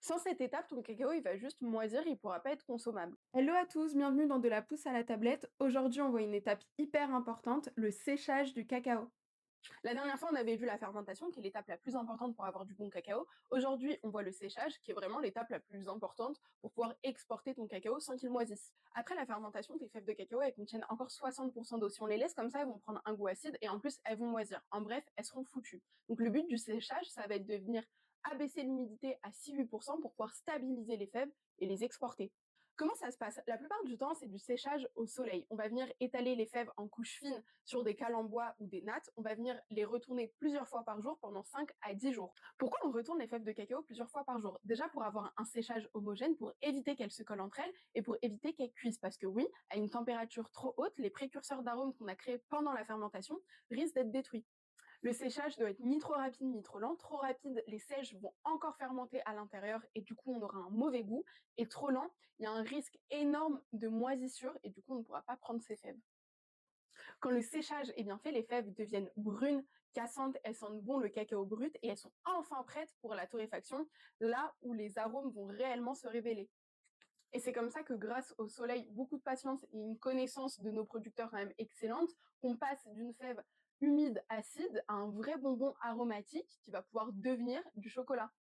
Sans cette étape, ton cacao, il va juste moisir, il pourra pas être consommable. Hello à tous, bienvenue dans De la pousse à la tablette. Aujourd'hui, on voit une étape hyper importante, le séchage du cacao. La dernière fois, on avait vu la fermentation, qui est l'étape la plus importante pour avoir du bon cacao. Aujourd'hui, on voit le séchage, qui est vraiment l'étape la plus importante pour pouvoir exporter ton cacao sans qu'il moisisse. Après la fermentation, tes fèves de cacao, elles contiennent encore 60% d'eau. Si on les laisse comme ça, elles vont prendre un goût acide et en plus, elles vont moisir. En bref, elles seront foutues. Donc le but du séchage, ça va être de venir abaisser l'humidité à 6-8% pour pouvoir stabiliser les fèves et les exporter. Comment ça se passe? La plupart du temps, c'est du séchage au soleil. On va venir étaler les fèves en couches fines sur des cales en bois ou des nattes. On va venir les retourner plusieurs fois par jour pendant 5 à 10 jours. Pourquoi on retourne les fèves de cacao plusieurs fois par jour? Déjà pour avoir un séchage homogène, pour éviter qu'elles se collent entre elles et pour éviter qu'elles cuisent. Parce que oui, à une température trop haute, les précurseurs d'arômes qu'on a créés pendant la fermentation risquent d'être détruits. Le séchage doit être ni trop rapide ni trop lent. Trop rapide, les sèches vont encore fermenter à l'intérieur et du coup on aura un mauvais goût. Et trop lent, il y a un risque énorme de moisissure et du coup on ne pourra pas prendre ces fèves. Quand le séchage est bien fait, les fèves deviennent brunes, cassantes, elles sentent bon le cacao brut et elles sont enfin prêtes pour la torréfaction, là où les arômes vont réellement se révéler. Et c'est comme ça que grâce au soleil, beaucoup de patience et une connaissance de nos producteurs quand même excellente, qu'on passe d'une fève humide acide à un vrai bonbon aromatique qui va pouvoir devenir du chocolat.